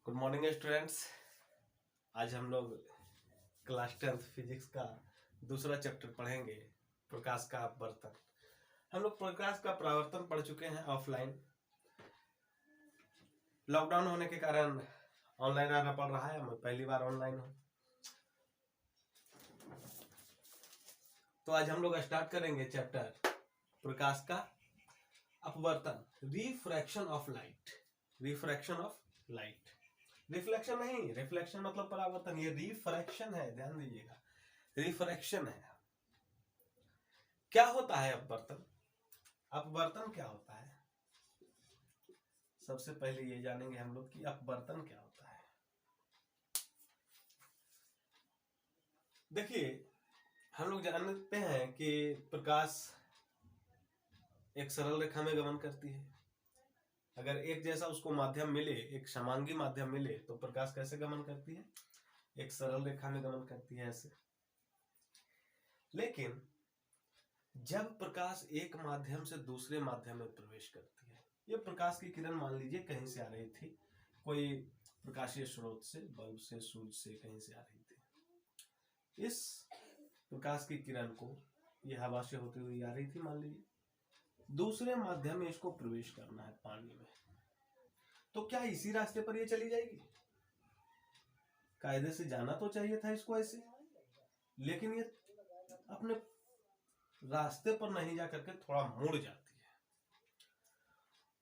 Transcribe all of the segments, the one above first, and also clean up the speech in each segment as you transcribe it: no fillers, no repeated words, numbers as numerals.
Good morning students. आज हम लोग क्लास 10th फिजिक्स का दूसरा चैप्टर पढ़ेंगे, प्रकाश का अपवर्तन। हम लोग प्रकाश का परावर्तन पढ़ चुके हैं ऑफलाइन। लॉकडाउन होने के कारण ऑनलाइन आना पड़ रहा है, मैं पहली बार ऑनलाइन हूं। तो आज हम लोग स्टार्ट करेंगे चैप्टर प्रकाश का अपवर्तन, refraction of light. Refraction of light, reflection नहीं, रिफ्लेक्शन मतलब परावर्तन, ये रिफ्रैक्शन है, ध्यान दीजिएगा, रिफ्रैक्शन है। क्या होता है अपवर्तन? अपवर्तन क्या होता है? सबसे पहले ये जानेंगे हम लोग कि अपवर्तन क्या होता है। देखिए, हम लोग जानते हैं कि प्रकाश एक सरल रेखा में गमन करती है। अगर एक जैसा उसको माध्यम मिले, एक समांगी माध्यम मिले, तो प्रकाश कैसे गमन करती है? एक सरल रेखा में गमन करती है, ऐसे। लेकिन जब प्रकाश एक माध्यम से दूसरे माध्यम में प्रवेश करती है, ये प्रकाश की किरण मान लीजिए कहीं से आ रही थी, कोई प्रकाशीय स्रोत से, बल्ब से, सूर्य से, कहीं से आ रही थी। इस प्रकाश की किरण को ये हवा से होती हुई आ रही थी, मान लीजिए दूसरे माध्यम में इसको प्रवेश करना है, पानी में। तो क्या इसी रास्ते पर ये चली जाएगी? कायदे से जाना तो चाहिए था इसको ऐसे, लेकिन ये अपने रास्ते पर नहीं जाकर के थोड़ा मुड़ जाती है,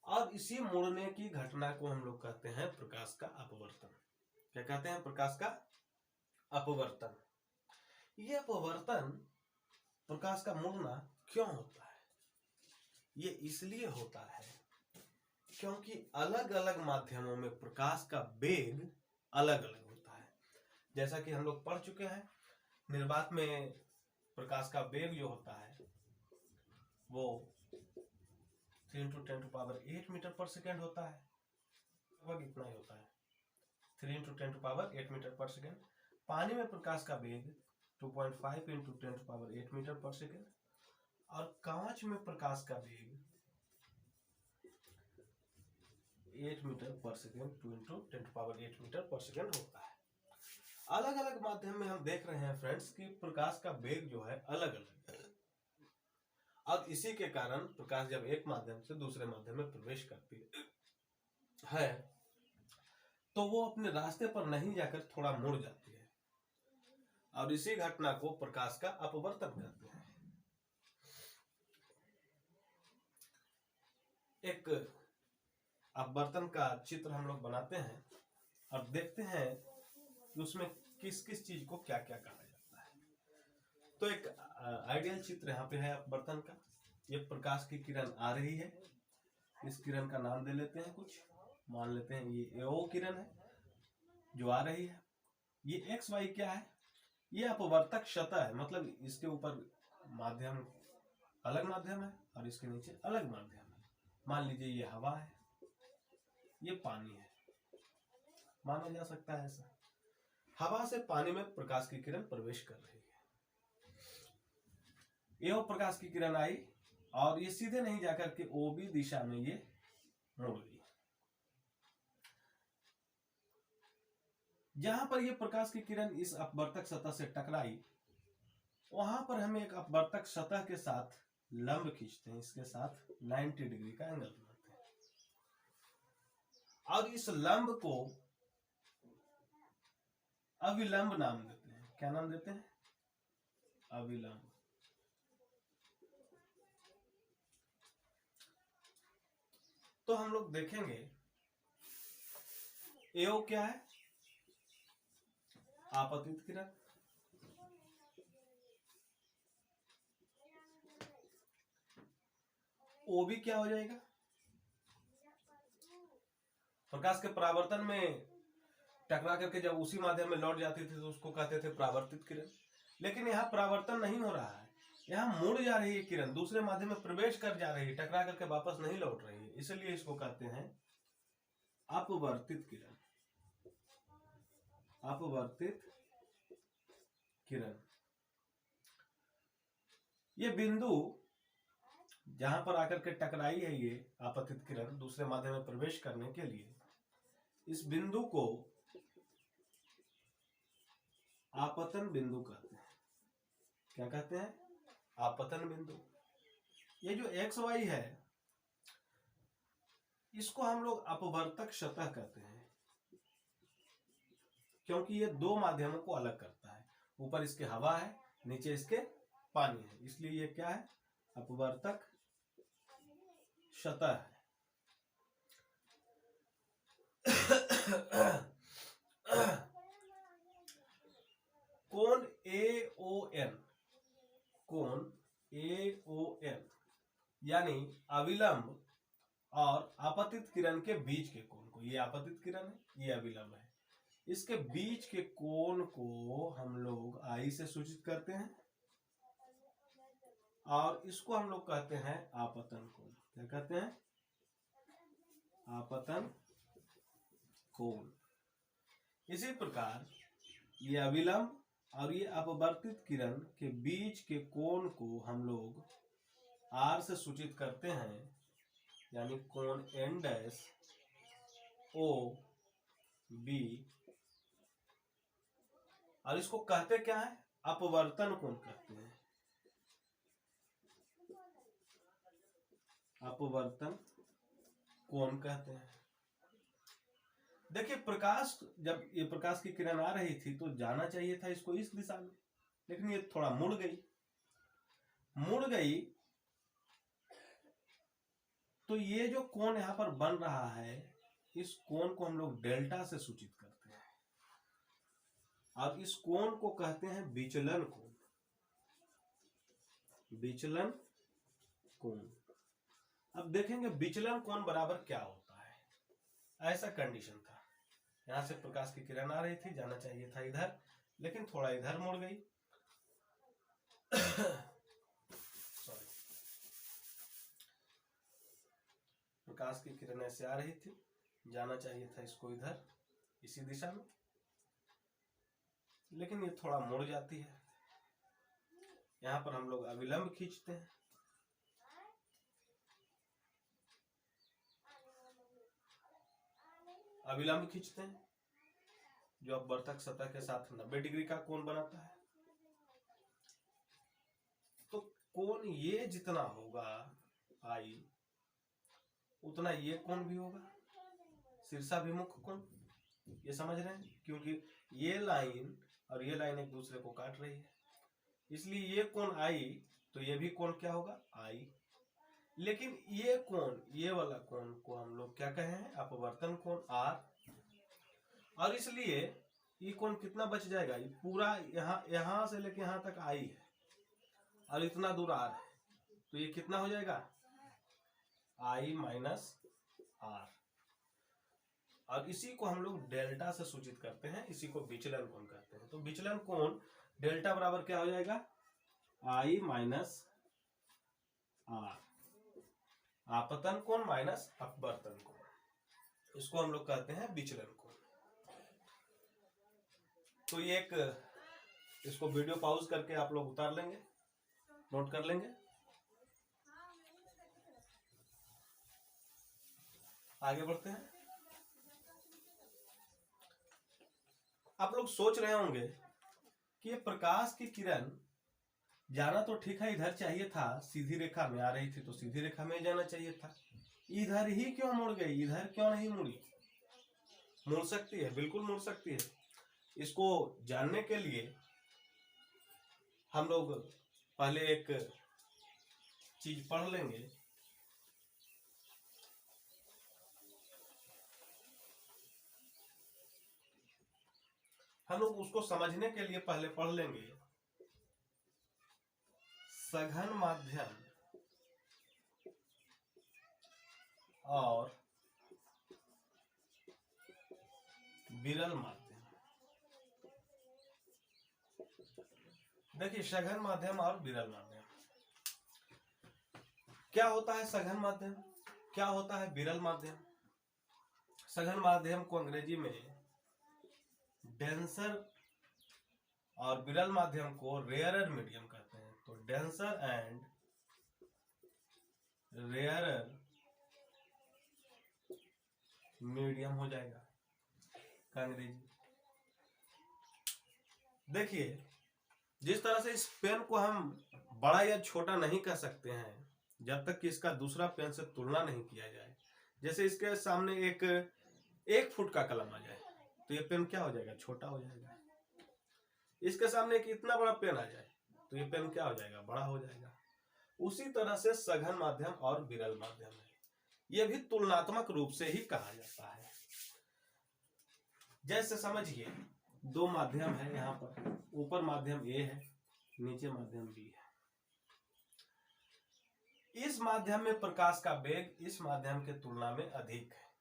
और इसी मुड़ने की घटना को हम लोग कहते हैं प्रकाश का अपवर्तन। क्या कहते हैं? प्रकाश का अपवर्तन। ये अपवर्तन, प्रकाश का मुड़ना क्यों होता है? ये इसलिए होता है क्योंकि अलग अलग माध्यमों में प्रकाश का वेग अलग अलग होता है। जैसा कि हम लोग पढ़ चुके हैं, निर्वात में प्रकाश का वेग जो होता है वो 3 × 10⁸ मीटर पर सेकेंड होता है, लगभग इतना ही होता है, 3 × 10⁸ मीटर पर सेकेंड। पानी में प्रकाश का वेग 2.5 × 10⁸ मीटर पर सेकेंड, और कांच में प्रकाश का वेग 8 मीटर पर सेकेंड, 2 × 10⁸ मीटर पर सेकेंड होता है। अलग अलग माध्यम में हम देख रहे हैं फ्रेंड्स कि प्रकाश का वेग जो है अलग अलग है, और इसी के कारण प्रकाश जब एक माध्यम से दूसरे माध्यम में प्रवेश करती है तो वो अपने रास्ते पर नहीं जाकर थोड़ा मुड़ जाती है, और इसी घटना को प्रकाश का अपवर्तन कहते हैं। एक अपवर्तन का चित्र हम लोग बनाते हैं और देखते हैं कि उसमें किस किस चीज को क्या क्या कहा जाता है। तो एक आइडियल चित्र यहाँ पे है अपवर्तन का। ये प्रकाश की किरण आ रही है, इस किरण का नाम दे लेते हैं कुछ, मान लेते हैं ये एओ किरण है जो आ रही है। ये एक्स वाई क्या है? ये अपवर्तक सतह है, मतलब इसके ऊपर माध्यम अलग माध्यम है और इसके नीचे अलग माध्यम है। मान लीजिए ये हवा है, ये पानी है, माना जा सकता है ऐसा। हवा से पानी में प्रकाश की किरण प्रवेश कर रही है, एओ प्रकाश की किरण आई और ये सीधे नहीं जाकर के ओबी दिशा में ये मुड़ गई। जहां पर ये प्रकाश की किरण इस अपवर्तक सतह से टकराई, वहां पर हम एक अपवर्तक सतह के साथ लंब खींचते हैं, इसके साथ 90 डिग्री का एंगल बनाते हैं, और इस लंब को अविलंब नाम देते हैं। क्या नाम देते हैं? अविलंब। तो हम लोग देखेंगे एओ क्या है? आपतित किरण। ओबी क्या हो जाएगा? प्रकाश के परावर्तन में टकरा करके जब उसी माध्यम में लौट जाती थी तो उसको कहते थे परावर्तित किरण। लेकिन यहाँ परावर्तन नहीं हो रहा है, यहाँ मुड़ जा रही है किरण, दूसरे माध्यम में प्रवेश कर जा रही है, टकरा करके वापस नहीं लौट रही है, इसलिए इसको कहते हैं अपवर्तित किरण। अपवर्तित किरण। ये बिंदु जहां पर आकर के टकराई है ये आपतित किरण दूसरे माध्यम में प्रवेश करने के लिए, इस बिंदु को आपतन बिंदु कहते हैं। क्या कहते हैं? आपतन बिंदु। ये जो एक्स वाई है इसको हम लोग अपवर्तक सतह कहते हैं, क्योंकि ये दो माध्यमों को अलग करता है। ऊपर इसके हवा है, नीचे इसके पानी है, इसलिए ये क्या है? अपवर्तक सतह है। कोण AON, कोण AON यानी अविलंब और आपतित किरण के बीच के कोण को, ये आपतित किरण है, ये अविलंब है, इसके बीच के कोण को हम लोग I से सूचित करते हैं और इसको हम लोग कहते हैं आपतन कोण। क्या कहते हैं? आपतन कोण। इसी प्रकार ये अविलंब और ये अपवर्तित किरण के बीच के कोण को हम लोग R से सूचित करते हैं, यानी कोण N डैश O B, और इसको कहते क्या है? अपवर्तन कोण कहते हैं। अपवर्तन कोण कहते हैं। देखिए प्रकाश, जब ये प्रकाश की किरण आ रही थी तो जाना चाहिए था इसको इस दिशा में, लेकिन ये थोड़ा मुड़ गई तो ये जो कोण यहां पर बन रहा है इस कोण को हम लोग डेल्टा से सूचित करते हैं और इस कोण को कहते हैं विचलन कोण। विचलन कोण। अब देखेंगे विचलन कोण बराबर क्या होता है। ऐसा कंडीशन था, यहां से प्रकाश की किरण आ रही थी, जाना चाहिए था इधर, लेकिन थोड़ा इधर मुड़ गई। सॉरी, प्रकाश की किरण ऐसे आ रही थी, जाना चाहिए था इसको इधर, इसी दिशा में, लेकिन ये थोड़ा मुड़ जाती है। यहां पर हम लोग अविलंब खींचते हैं, अविलंब खींचते हैं जो अपवर्तक सतह के साथ 90 डिग्री का कोण बनाता है। तो कोण ये जितना होगा I, उतना ये कोण भी होगा, शीर्षाभिमुख कोण। ये समझ रहे हैं? क्योंकि ये लाइन और ये लाइन एक दूसरे को काट रही है, इसलिए ये कोण I, तो ये भी कोण क्या होगा? I। लेकिन ये कोण, ये वाला कोण को हम लोग क्या कहे हैं? अपवर्तन कोण R। और इसलिए ये कोण कितना बच जाएगा? ये पूरा यहां से लेके यहां तक I है और इतना दूर R है, तो ये कितना हो जाएगा? I minus R। और इसी को हम लोग डेल्टा से सूचित करते हैं, इसी को विचलन कोण कहते हैं। तो विचलन कोण डेल्टा बराबर क्या हो जाएगा? I minus R। आपतन कोण माइनस अपवर्तन कोण, इसको हम लोग कहते हैं विचलन कोण। तो ये एक, इसको वीडियो पॉज करके आप लोग उतार लेंगे, नोट कर लेंगे। आगे बढ़ते हैं। आप लोग सोच रहे होंगे कि ये प्रकाश की किरण जाना तो ठीक है, इधर चाहिए था, सीधी रेखा में आ रही थी तो सीधी रेखा में जाना चाहिए था, इधर ही क्यों मुड़ गई? इधर क्यों नहीं मुड़ी? मुड़ सकती है, बिल्कुल मुड़ सकती है। इसको जानने के लिए हम लोग पहले एक चीज पढ़ लेंगे। हम लोग उसको समझने के लिए पहले पढ़ लेंगे सघन माध्यम और विरल माध्यम। देखिए सघन माध्यम और विरल माध्यम क्या होता है? सघन माध्यम क्या होता है? विरल माध्यम। सघन माध्यम को अंग्रेजी में डेंसर और विरल माध्यम को रेयरर मीडियम कहते हैं। तो डेंसर एंड रेयरर मीडियम हो जाएगा। अंग्रेजी। देखिए, जिस तरह से इस पेन को हम बड़ा या छोटा नहीं कर सकते हैं जब तक कि इसका दूसरा पेन से तुलना नहीं किया जाए। जैसे इसके सामने एक फुट का कलम आ जाए तो ये पेन क्या हो जाएगा, छोटा हो जाएगा। इसके सामने एक इतना बड़ा पेन आ जाए तो ये पेन क्या हो जाएगा, बड़ा हो जाएगा। उसी तरह से सघन माध्यम और विरल माध्यम है, ये भी तुलनात्मक रूप से ही कहा जाता है। जैसे समझिए, दो माध्यम है, यहाँ पर ऊपर माध्यम ए है, नीचे माध्यम बी है। इस माध्यम में प्रकाश का वेग इस माध्यम के तुलना में अधिक है।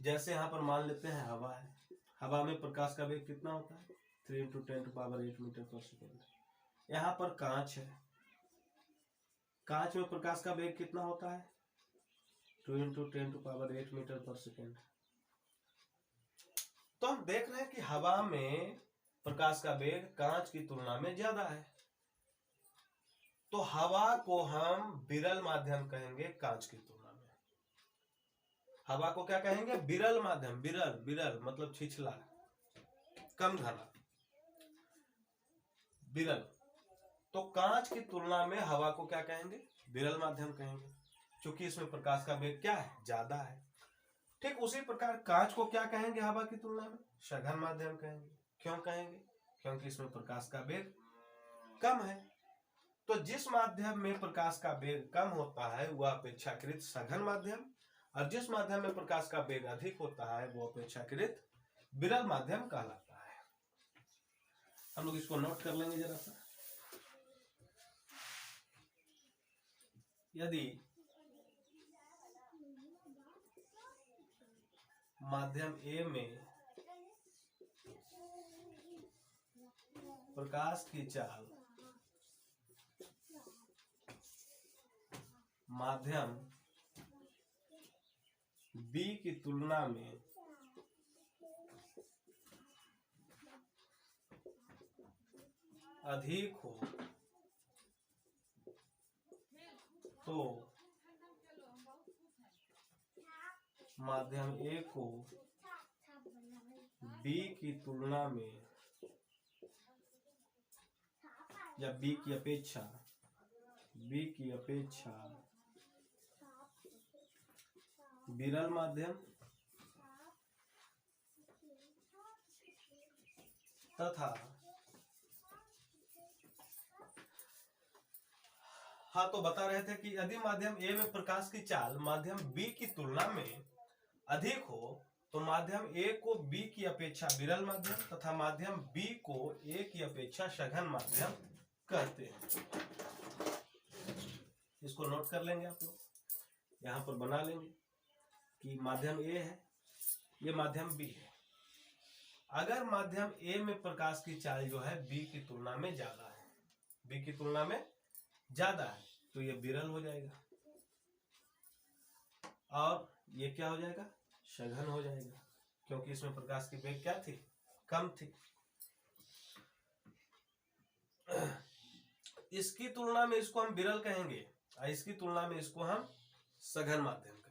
जैसे यहाँ पर मान लेते हैं हवा है, हवा में प्रकाश का वेग कितना होता है, 3 × 10⁸ मीटर पर सेकेंड। यहाँ पर कांच है, कांच में प्रकाश का वेग कितना होता है, 2 × 10⁸ मीटर पर सेकेंड। तो हम देख रहे हैं कि हवा में प्रकाश का वेग कांच की तुलना में ज्यादा है, तो हवा को हम विरल माध्यम कहेंगे कांच की तुलना में। हवा को क्या कहेंगे, विरल माध्यम। विरल, विरल मतलब छिछला, कम घना, विरल। तो कांच की तुलना में हवा को क्या कहेंगे, विरल माध्यम कहेंगे, क्योंकि इसमें प्रकाश का वेग क्या है, ज्यादा है। ठीक उसी प्रकार कांच को क्या कहेंगे हवा की तुलना में, सघन माध्यम कहेंगे। क्यों कहेंगे, क्योंकि इसमें प्रकाश का वेग कम है। तो जिस माध्यम में प्रकाश का वेग कम होता है वह अपेक्षाकृत सघन माध्यम, और जिस माध्यम में प्रकाश का वेग अधिक होता है वो अपेक्षाकृत विरल माध्यम कहलाता है। हम लोग इसको नोट कर लेंगे जरा सा। यदि माध्यम ए में प्रकाश की चाल माध्यम बी की तुलना में अधिक हो तो माध्यम ए को बी की तुलना में या बी की अपेक्षा विरल माध्यम तथा हाँ, तो बता रहे थे कि यदि माध्यम ए में प्रकाश की चाल माध्यम बी की तुलना में अधिक हो तो माध्यम ए को बी की अपेक्षा विरल माध्यम तथा माध्यम बी को ए की अपेक्षा सघन माध्यम कहते हैं। इसको नोट कर लेंगे आप लोग, यहाँ पर बना लेंगे कि माध्यम ए है, ये माध्यम बी है। अगर माध्यम ए में प्रकाश की चाल जो है बी की तुलना में ज्यादा है, बी की तुलना में ज्यादा है, तो ये विरल हो जाएगा और ये क्या हो जाएगा, सघन हो जाएगा, क्योंकि इसमें प्रकाश की वेग क्या थी, कम थी। इसकी तुलना में इसको हम विरल कहेंगे और इसकी तुलना में इसको हम सघन माध्यम कहेंगे।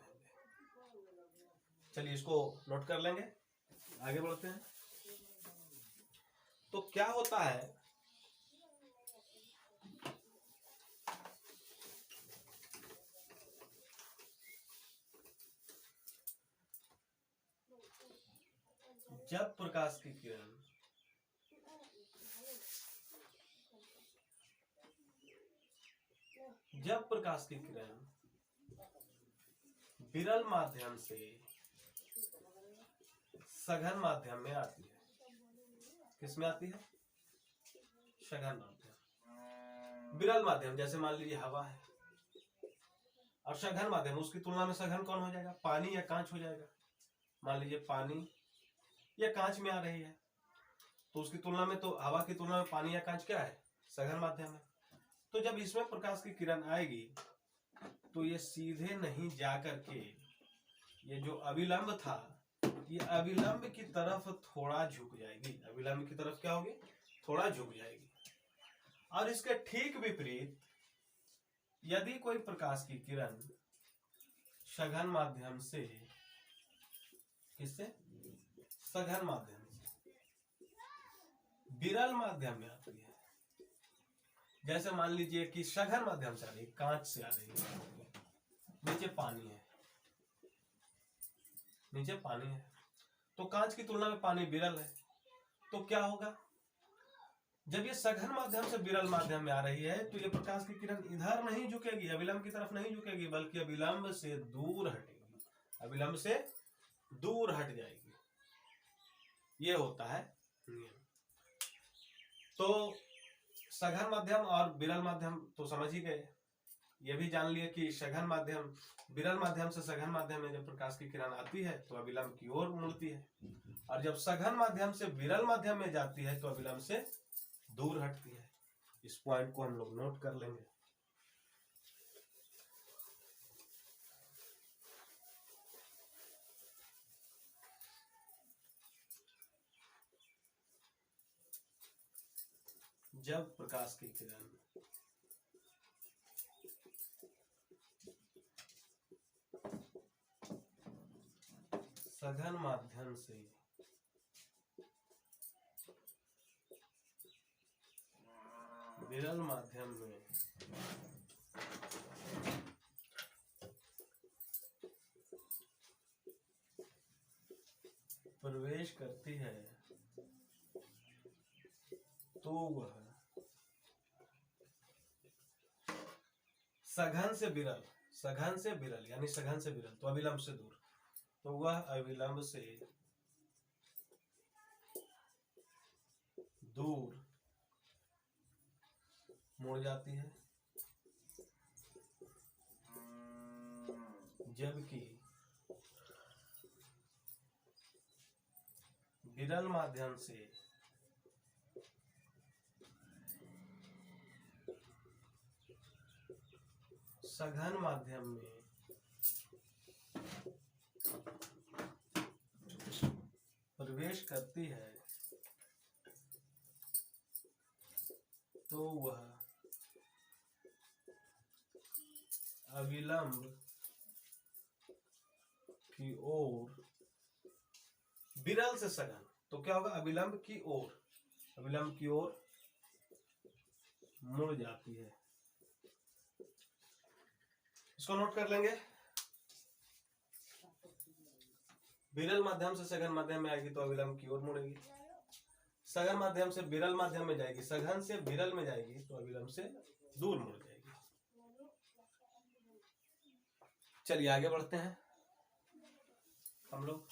चलिए इसको नोट कर लेंगे, आगे बढ़ते हैं। तो क्या होता है, जब प्रकाश की किरण विरल माध्यम से सघन माध्यम में आती है, किसमें आती है, सघन माध्यम। विरल माध्यम जैसे मान लीजिए हवा है, और सघन माध्यम उसकी तुलना में सघन कौन हो जाएगा, पानी या कांच हो जाएगा। मान लीजिए पानी या कांच में आ रही है तो उसकी तुलना में, तो हवा की तुलना में पानी या कांच क्या है, सघन माध्यम है। तो जब इसमें प्रकाश की किरण आएगी तो ये सीधे नहीं जाकर के ये जो अविलंब था ये अविलंब की तरफ थोड़ा झुक जाएगी, अविलंब की तरफ क्या होगी, थोड़ा झुक जाएगी। और इसके ठीक विपरीत यदि कोई प्रकाश की किरण सघन माध्यम से किससे सघन माध्यम से विरल माध्यम में आती है। जैसे मान लीजिए कि सघन माध्यम से आ रही है, कांच से आ रही है, नीचे पानी है, नीचे पानी है, तो कांच की तुलना में पानी विरल है, तो क्या होगा, जब ये सघन माध्यम से विरल माध्यम में आ रही है तो ये प्रकाश की किरण इधर नहीं झुकेगी, अविलंब की तरफ नहीं झुकेगी, बल्कि अविलंब से दूर हटेगी, अविलंब से दूर हट जाएगी। ये होता है नियम। तो सघन माध्यम और विरल माध्यम तो समझ ही गए। ये भी जान लिए कि सघन माध्यम, विरल माध्यम से सघन माध्यम में जब प्रकाश की किरण आती है तो अविलंब की ओर मुड़ती है, और जब सघन माध्यम से विरल माध्यम में जाती है तो अविलंब से दूर हटती है। इस पॉइंट को हम लोग नोट कर लेंगे। जब प्रकाश की किरण सघन माध्यम से विरल माध्यम में प्रवेश करती है तो वह सघन से विरल, सघन से विरल यानी सघन से विरल तो अविलंब से दूर, तो वह अविलंब से दूर मुड़ जाती है, जबकि विरल माध्यम से सघन माध्यम में प्रवेश करती है तो वह अविलंब की ओर, विरल से सघन तो क्या होगा, अविलंब की ओर, अविलंब की ओर मुड़ जाती है। इसको नोट कर लेंगे। विरल माध्यम से सघन माध्यम में आएगी तो अविलंब की ओर मुड़ेगी, सघन माध्यम से विरल माध्यम में जाएगी, सघन से विरल में जाएगी तो अविलंब से दूर मुड़ जाएगी। चलिए आगे बढ़ते हैं हम लोग।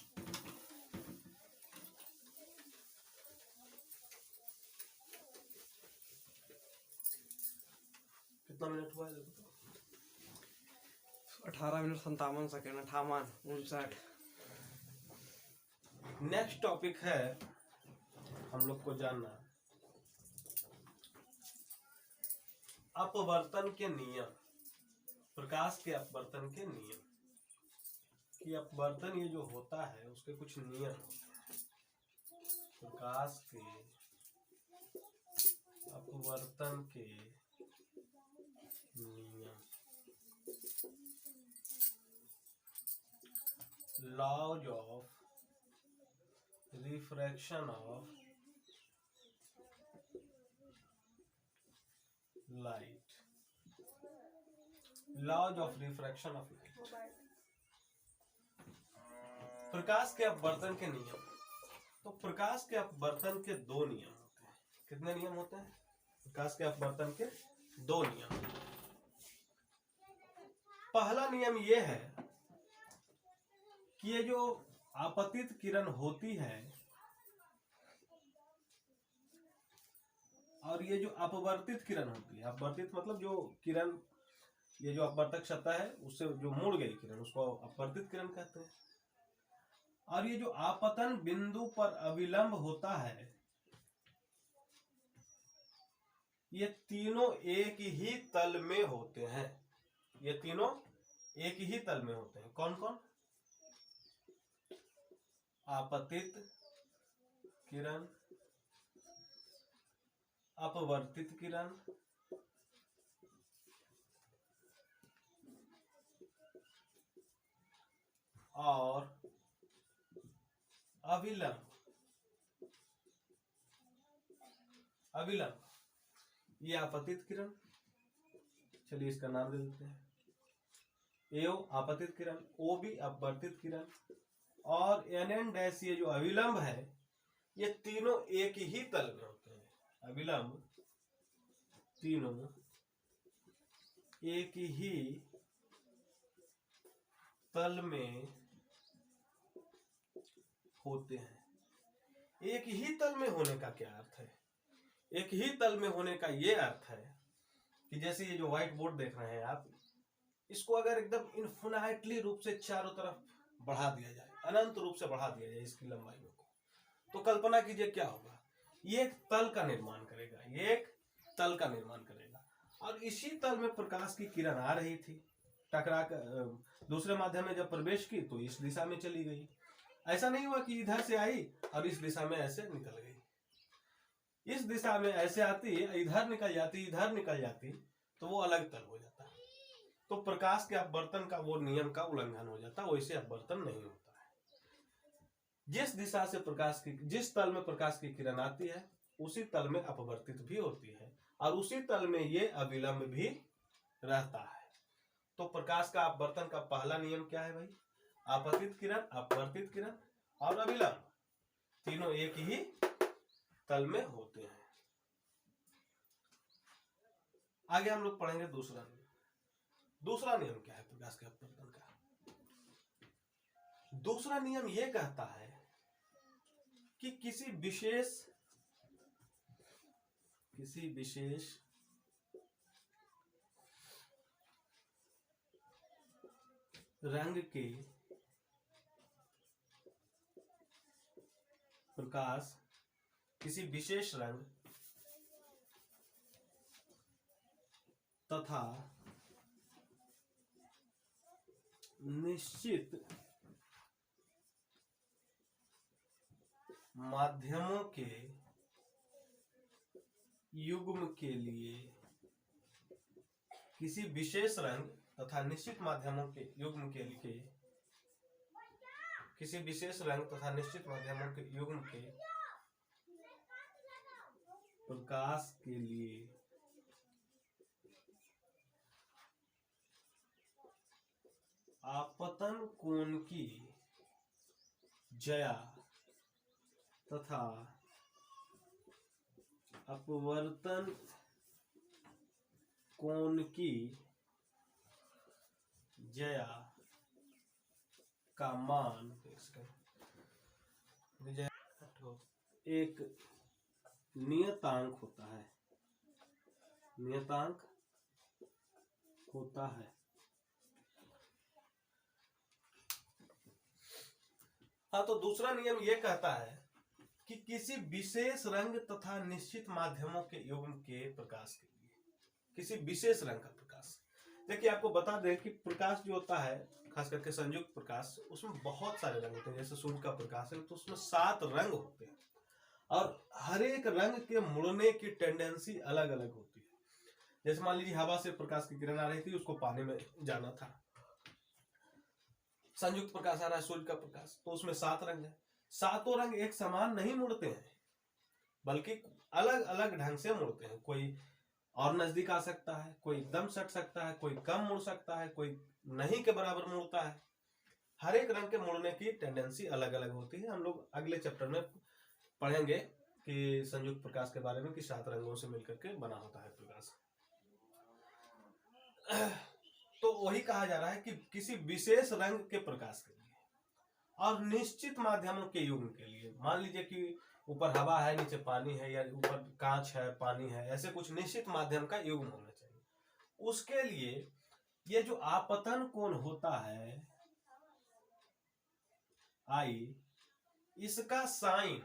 कितना मिनट हुआ है देखो, 18 मिनट 57 सेकेंड 58 59। नेक्स्ट टॉपिक है हम लोग को जानना अपवर्तन के नियम, प्रकाश के अपवर्तन के नियम, कि अपवर्तन ये जो होता है उसके कुछ नियम होते हैं। प्रकाश के अपवर्तन के नियम, laws of refraction of light, laws of refraction of light, प्रकाश के अपवर्तन के नियम। तो प्रकाश के अपवर्तन के दो नियम होते हैं। कितने नियम होते हैं? प्रकाश के अपवर्तन के दो नियम। पहला नियम यह है कि ये जो आपतित किरण होती है और ये जो अपवर्तित किरण होती है, अपवर्तित मतलब जो किरण, ये जो अपवर्तक सतह है उससे जो मुड़ गई किरण उसको अपवर्तित किरण कहते हैं। और ये जो आपतन बिंदु पर अविलंब होता है, ये तीनों एक ही तल में होते हैं, ये तीनों एक ही तल में होते हैं। कौन कौन? आपतित किरण, अपवर्तित किरण और अविलंब, अविलंब ये आपतित किरण, चलिए इसका नाम दे देते हैं। एओ आपतित किरण, ओ भी अपवर्तित किरण, और एन डैश ये जो अविलंब है ये तीनों एक ही तल में होते हैं। अविलंब तीनों एक ही तल में होते हैं। एक ही तल में होने का क्या अर्थ है? एक ही तल में होने का ये अर्थ है कि जैसे ये जो व्हाइट बोर्ड देख रहे हैं आप, इसको अगर एकदम इन्फिनाइटली रूप से चारों तरफ बढ़ा दिया जाए, अनंत रूप से बढ़ा दिया जाए इसकी लंबाई को, तो कल्पना कीजिए क्या होगा। ये एक तल का निर्माण करेगा, ये एक तल का निर्माण करेगा, और इसी तल में प्रकाश की किरण आ रही थी, टकरा कर दूसरे माध्यम में जब प्रवेश की तो इस दिशा में चली गई। ऐसा नहीं हुआ कि इधर से आई और इस दिशा में ऐसे निकल गई। इस दिशा में ऐसे आती, इधर निकल जाती, इधर निकल जाती, तो वो अलग तल हो जाता है। तो प्रकाश के अपवर्तन का वो नियम का उल्लंघन हो जाता है, वैसे अपवर्तन नहीं होता है। जिस दिशा से प्रकाश की, जिस तल में प्रकाश की किरण आती है उसी तल में अपवर्तित भी होती है, और उसी तल में ये अविलंब भी रहता है। तो प्रकाश का अपवर्तन का पहला नियम क्या है भाई? आपतित किरण, अपवर्तित किरण और अविलंब तीनों एक ही तल में होते हैं। आगे हम लोग पढ़ेंगे दूसरा नियम। दूसरा नियम क्या है प्रकाश के अपवर्तन का? दूसरा नियम यह कहता है कि किसी विशेष रंग के प्रकाश, किसी विशेष रंग तथा निश्चित माध्यमों के युग्म के लिए, किसी विशेष रंग तथा निश्चित माध्यमों के युग्म के लिए, किसी विशेष रंग तथा निश्चित माध्यमों के युग्म के प्रकाश के लिए आपतन कोण की ज्या तथा अपवर्तन कोण की ज्या का मान एक नियतांक होता है, नियतांक होता है। हाँ, तो दूसरा नियम यह कहता है कि किसी विशेष रंग तथा निश्चित माध्यमों के युग्म के प्रकाश के लिए, किसी विशेष रंग का प्रकाश। देखिए आपको बता दें कि प्रकाश जो होता है, खास करके संयुक्त प्रकाश, उसमें बहुत सारे रंग होते हैं। जैसे सूर्य का प्रकाश है तो उसमें 7 रंग होते हैं, और हर एक रंग के मुड़ने की टेंडेंसी अलग अलग होती है। जैसे मान लीजिए हवा से प्रकाश की किरण आ रही थी, उसको पानी में जाना था। संयुक्त प्रकाश आ रहा है, सूर्य का प्रकाश, तो उसमें 7 रंग है। 7 रंग एक समान नहीं मुड़ते हैं, बल्कि अलग अलग ढंग से मुड़ते हैं। कोई और नजदीक आ सकता है, कोई एकदम सट सकता है, कोई कम मुड़ सकता है, कोई नहीं के बराबर मुड़ता है। हर एक रंग के मुड़ने की टेंडेंसी अलग अलग होती है। हम लोग अगले चैप्टर में पढ़ेंगे कि संयुक्त प्रकाश के बारे में, कि 7 रंगों से मिलकर के बना होता है प्रकाश। तो वही कहा जा रहा है कि किसी विशेष रंग के प्रकाश के लिए और निश्चित माध्यमों के युग्म के लिए, मान लीजिए कि ऊपर हवा है, नीचे पानी है, या ऊपर कांच है, पानी है, ऐसे कुछ निश्चित माध्यम का युग्म होना चाहिए। उसके लिए ये जो आपतन कोण होता है आई, इसका साइन,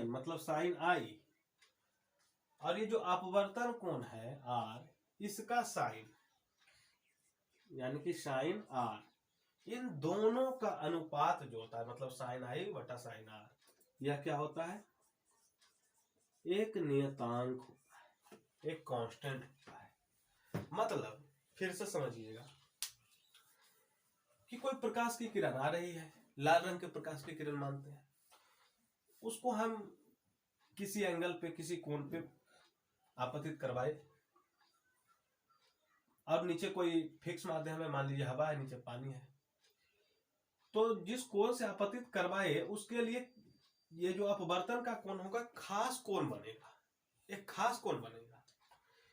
मतलब साइन आई, और ये जो अपवर्तन कोण है आर, इसका साइन यानी कि साइन आर, इन दोनों का अनुपात जो होता है, मतलब साइन आई बटा साइन आर, यह क्या होता है? एक नियतांक होता है, एक कांस्टेंट होता है। मतलब फिर से समझिएगा कि कोई प्रकाश की किरण आ रही है, लाल रंग के प्रकाश की किरण मानते हैं, उसको हम किसी एंगल पे, किसी कोण पे आपतित करवाए और नीचे कोई फिक्स माध्यम है, मान लीजिए हवा है, नीचे पानी है, तो जिस कोण से आपतित करवाए उसके लिए ये जो अपवर्तन का कोण होगा खास कोण बनेगा, एक खास कोण बनेगा।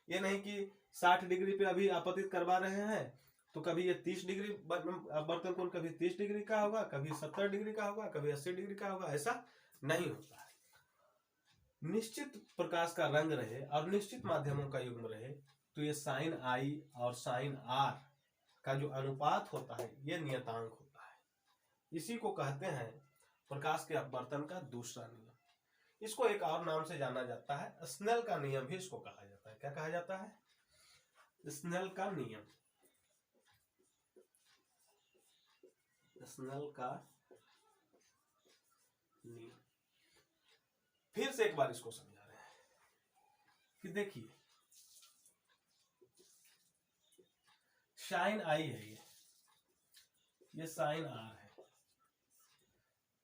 ये नहीं कि 60 डिग्री पे अभी आपतित करवा रहे हैं तो कभी ये 30 डिग्री अपवर्तन कोण कभी 30 डिग्री का होगा, कभी 70 डिग्री का होगा, कभी 80 डिग्री का होगा, ऐसा नहीं होता है। निश्चित प्रकाश का रंग रहे और निश्चित माध्यमों का युग्म रहे तो ये साइन आई और साइन आर का जो अनुपात होता है ये नियतांक होता है। इसी को कहते हैं प्रकाश के अपवर्तन का दूसरा नियम। इसको एक और नाम से जाना जाता है, स्नेल का नियम भी इसको कहा जाता है। क्या कहा जाता है? स्नेल का नियम। स्नेल का नियम। फिर से एक बार इसको समझा रहे हैं कि देखिए साइन आई है, ये साइन आर है,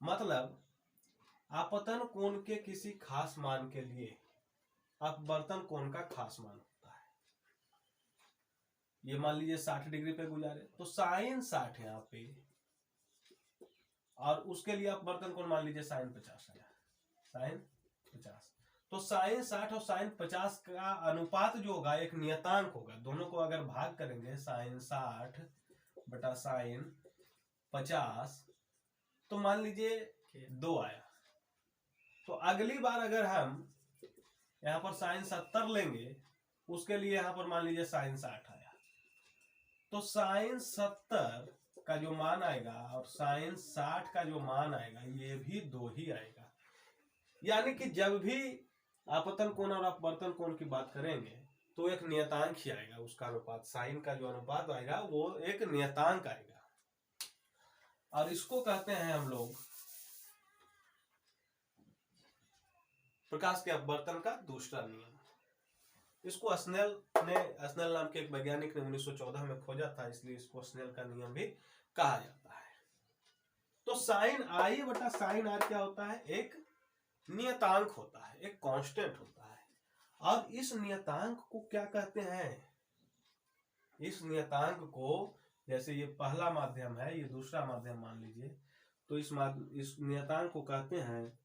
मतलब आपतन कोण के किसी खास मान के लिए अपवर्तन कोण का खास मान होता है। ये मान लीजिए 60 डिग्री पे गुजारे तो साइन 60 है यहाँ पे, और उसके लिए अपवर्तन कोण मान लीजिए साइन 50 है, साइन 50। तो साइन 60 और साइन 50 का अनुपात जो होगा एक नियतांक होगा। दोनों को अगर भाग करेंगे साइन 60 बटा साइन 50 तो मान लीजिए 2 आया। तो अगली बार अगर हम यहाँ पर साइन 70 लेंगे उसके लिए यहाँ पर मान लीजिए साइन 60 आया, तो साइन 70 का जो मान आएगा और साइन 60 का जो मान आएगा ये भी 2 ही आएगा। यानी कि जब भी आपतन कोण और अपवर्तन कोण की बात करेंगे तो एक नियतांक ही आएगा, उसका अनुपात, साइन का जो अनुपात आएगा वो एक नियतांक आएगा। और इसको कहते हैं हम लोग प्रकाश के अपवर्तन का दूसरा नियम। इसको स्नेल नाम के एक वैज्ञानिक ने 1914 में खोजा था, इसलिए इसको स्नेल का नियम भी कहा जाता है। तो साइन आई बटा साइन आर क्या होता है? एक नियतांक होता है, एक कांस्टेंट होता है। और इस नियतांक को क्या कहते हैं? इस नियतांक को, जैसे ये पहला माध्यम है, ये दूसरा माध्यम मान लीजिए, तो इस नियतांक को कहते हैं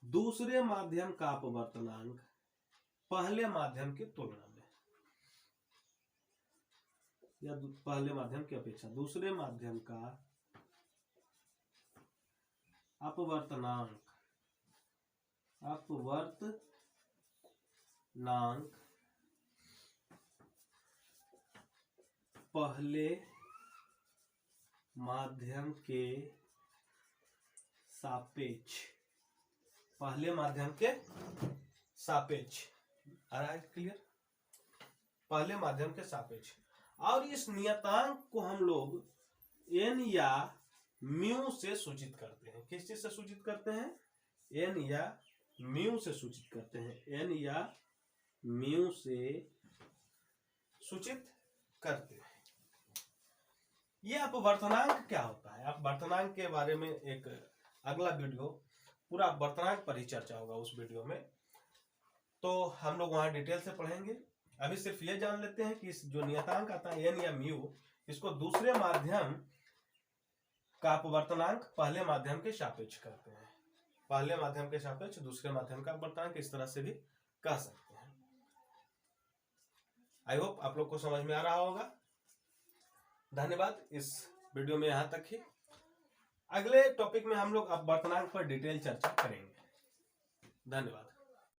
दूसरे माध्यम का अपवर्तनांक पहले माध्यम की तुलना में, या पहले माध्यम की अपेक्षा दूसरे माध्यम का अपवर्तनांक पहले माध्यम के सापेक्ष, पहले माध्यम के सापेक्ष, आ रहा है क्लियर? पहले माध्यम के सापेक्ष। और इस नियतांक को हम लोग n या म्यू से सूचित करते हैं। किस चीज से सूचित करते हैं? n या म्यू से सूचित करते हैं। n या म्यू से सूचित करते हैं। ये अपवर्तनांक क्या होता है? अपवर्तनांक के बारे में एक अगला वीडियो पूरा अपवर्तनांक पर ही चर्चा होगा उस वीडियो में, तो हम लोग वहां डिटेल से पढ़ेंगे। अभी सिर्फ ये जान लेते हैं कि इस जो नियतांक आता है n या म्यू, इसको दूसरे माध्यम का अपवर्तनांक पहले माध्यम के सापेक्ष करते हैं। पहले माध्यम के सापेक्ष दूसरे माध्यम का अपवर्तनांक इस तरह से भी कह सकते हैं। आई होप आप लोग को समझ में आ रहा होगा। धन्यवाद। इस वीडियो में यहां तक ही। अगले टॉपिक में हम लोग अपवर्तनांक पर डिटेल चर्चा करेंगे। धन्यवाद।